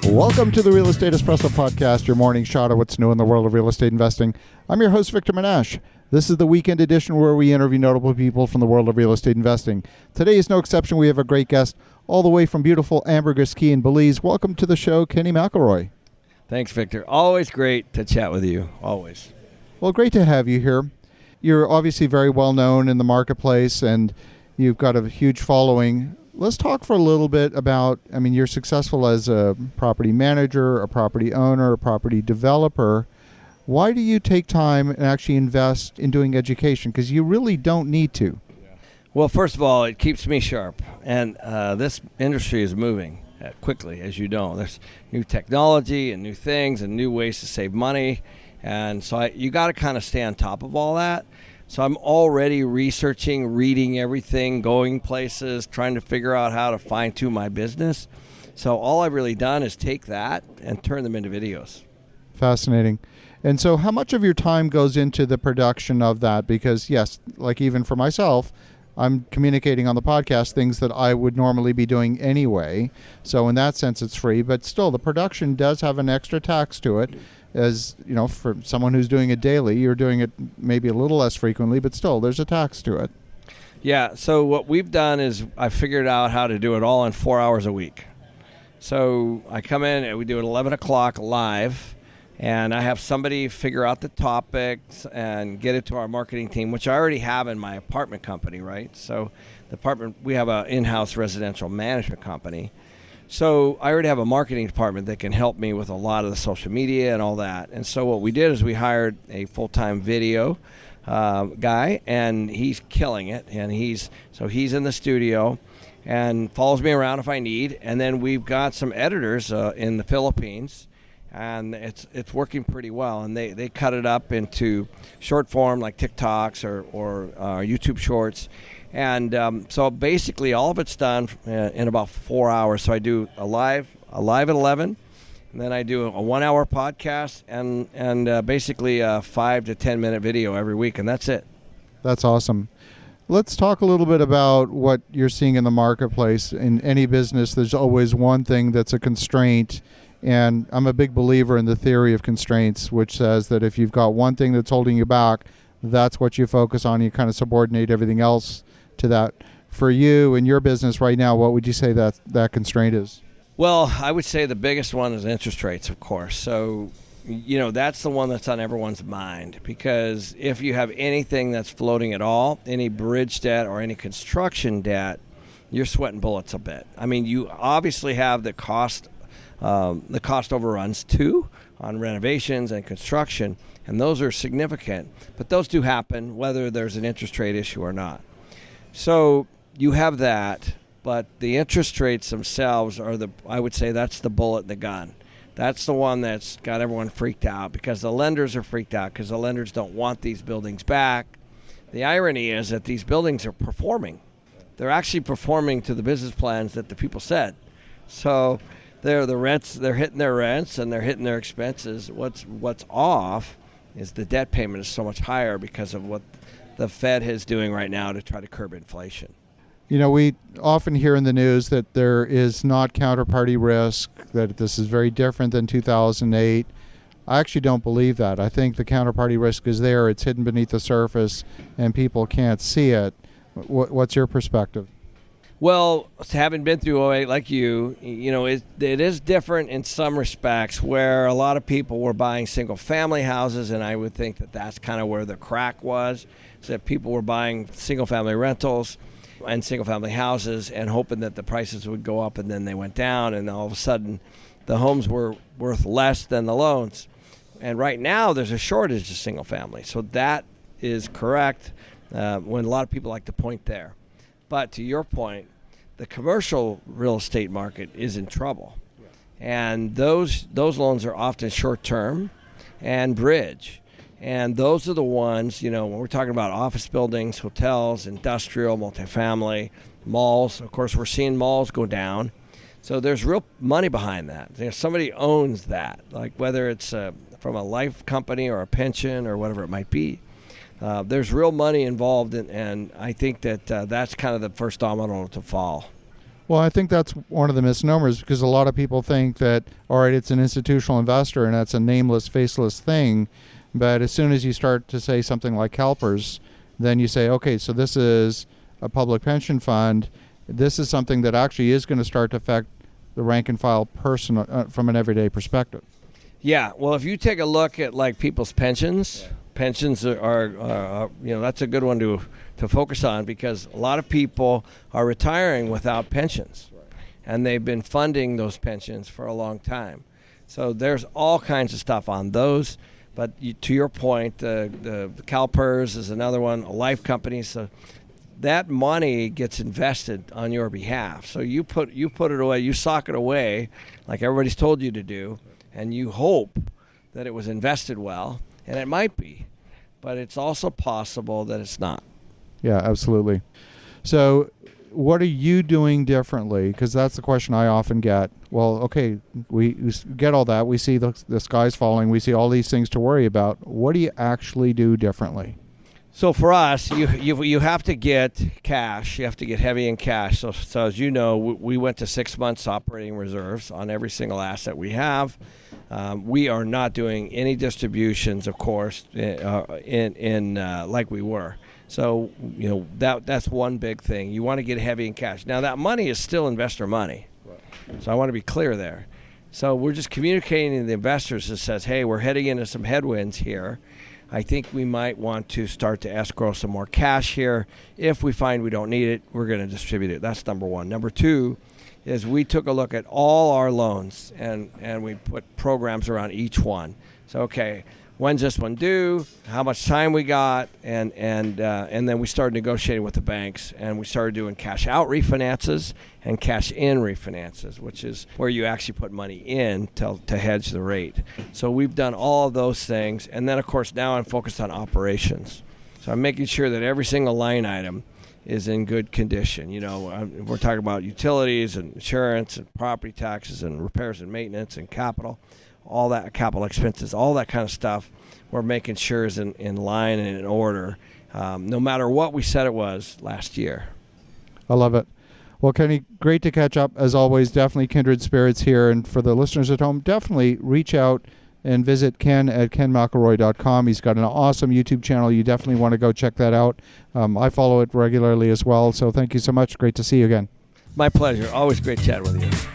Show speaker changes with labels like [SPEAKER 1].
[SPEAKER 1] Welcome to the Real Estate Espresso Podcast, your morning shot of what's new in the world of real estate investing. I'm your host, Victor Menasce. This is the weekend edition where we interview notable people from the world of real estate investing. Today is no exception. We have a great guest all the way from beautiful Ambergris Caye in Belize. Welcome to the show, Kenny McElroy.
[SPEAKER 2] Thanks, Victor. Always great to chat with you. Always.
[SPEAKER 1] Well, great to have you here. You're obviously very well known in the marketplace and you've got a huge following. Let's talk for a little bit about, you're successful as a property manager, a property owner, a property developer. Why do you take time and actually invest in doing education? Because you really don't need to.
[SPEAKER 2] Well, first of all, it keeps me sharp. And this industry is moving quickly, as you know. There's new technology and new things and new ways to save money. And so you got to kind of stay on top of all that. So I'm already researching, reading everything, going places, trying to figure out how to fine-tune my business. So all I've really done is take that and turn them into videos.
[SPEAKER 1] Fascinating. And so how much of your time goes into the production of that? Because, yes, like even for myself, I'm communicating on the podcast things that I would normally be doing anyway. So in that sense, it's free. But still, the production does have an extra tax to it. As you know, for someone who's doing it daily, you're doing it maybe a little less frequently, but still, there's a tax to it.
[SPEAKER 2] Yeah, so what we've done is I figured out how to do it all in 4 hours a week. So I come in and we do it 11 o'clock live, and I have somebody figure out the topics and get it to our marketing team, which I already have in my apartment company, right? So we have an in-house residential management company. So I already have a marketing department that can help me with a lot of the social media and all that. And so what we did is we hired a full-time video guy, and he's killing it. And he's in the studio and follows me around if I need. And then we've got some editors in the Philippines, and it's working pretty well. And they cut it up into short form like TikToks or YouTube Shorts. And so basically all of it's done in about 4 hours. So I do a live at 11, and then I do a 1 hour podcast and basically a 5 to 10 minute video every week, and that's it.
[SPEAKER 1] That's awesome. Let's talk a little bit about what you're seeing in the marketplace. In any business, there's always one thing that's a constraint. And I'm a big believer in the theory of constraints, which says that if you've got one thing that's holding you back, that's what you focus on. You kind of subordinate everything else to that. For you and your business right now, what would you say that constraint is?
[SPEAKER 2] Well, I would say the biggest one is interest rates, of course. So, that's the one that's on everyone's mind, because if you have anything that's floating at all, any bridge debt or any construction debt, you're sweating bullets a bit. You obviously have the cost overruns too on renovations and construction, and those are significant, but those do happen whether there's an interest rate issue or not. So you have that, but the interest rates themselves I would say that's the bullet in the gun. That's the one that's got everyone freaked out, because the lenders are freaked out because the lenders don't want these buildings back. The irony is that these buildings are performing. They're actually performing to the business plans that the people said. So they're hitting their rents and they're hitting their expenses. What's off is the debt payment is so much higher because of what the Fed is doing right now to try to curb inflation.
[SPEAKER 1] We often hear in the news that there is not counterparty risk, that this is very different than 2008. I actually don't believe that. I think the counterparty risk is there. It's hidden beneath the surface and people can't see it. What's your perspective?
[SPEAKER 2] Well, having been through 08 like it is different in some respects, where a lot of people were buying single-family houses, and I would think that that's kind of where the crack was, is that people were buying single-family rentals and single-family houses and hoping that the prices would go up, and then they went down, and all of a sudden the homes were worth less than the loans. And right now there's a shortage of single-family, so that is correct when a lot of people like to point there. But to your point, the commercial real estate market is in trouble. And those loans are often short-term and bridge. And those are the ones, when we're talking about office buildings, hotels, industrial, multifamily, malls. Of course, we're seeing malls go down. So there's real money behind that. Somebody owns that, like whether it's from a life company or a pension or whatever it might be. There's real money involved, and I think that that's kind of the first domino to fall.
[SPEAKER 1] Well, I think that's one of the misnomers, because a lot of people think that, all right, it's an institutional investor and that's a nameless, faceless thing. But as soon as you start to say something like CalPERS, then you say, okay, so this is a public pension fund. This is something that actually is going to start to affect the rank and file person from an everyday perspective.
[SPEAKER 2] Yeah, well, if you take a look at like people's pensions, pensions are that's a good one to focus on, because a lot of people are retiring without pensions, and they've been funding those pensions for a long time. So there's all kinds of stuff on those. But to your point, the CalPERS is another one, a life company. So that money gets invested on your behalf. So you put it away, you sock it away, like everybody's told you to do, and you hope that it was invested well, and it might be, but it's also possible that it's not.
[SPEAKER 1] Yeah, absolutely. So what are you doing differently? Because that's the question I often get. Well, okay, we get all that. We see the sky's falling. We see all these things to worry about. What do you actually do differently?
[SPEAKER 2] So for us, you have to get cash. You have to get heavy in cash. So as you know, we went to 6 months operating reserves on every single asset we have. We are not doing any distributions, of course, in like we were. So that's one big thing. You want to get heavy in cash. Now that money is still investor money. So I want to be clear there. So we're just communicating to the investors that says, hey, we're heading into some headwinds here. I think we might want to start to escrow some more cash here. If we find we don't need it, we're going to distribute it. That's number one. Number two is we took a look at all our loans, and we put programs around each one. So, okay, when's this one due? How much time we got? And then we started negotiating with the banks, and we started doing cash out refinances and cash in refinances, which is where you actually put money in to hedge the rate. So we've done all of those things, and then of course now I'm focused on operations. So I'm making sure that every single line item is in good condition. We're talking about utilities and insurance and property taxes and repairs and maintenance and capital. All that, capital expenses, all that kind of stuff, we're making sure is in line and in order, no matter what we said it was last year.
[SPEAKER 1] I love it. Well, Kenny, great to catch up as always. Definitely kindred spirits here. And for the listeners at home, definitely reach out and visit Ken at kenmcelroy.com. He's got an awesome YouTube channel. You definitely want to go check that out. I follow it regularly as well. So thank you so much. Great to see you again.
[SPEAKER 2] My pleasure. Always great chatting with you.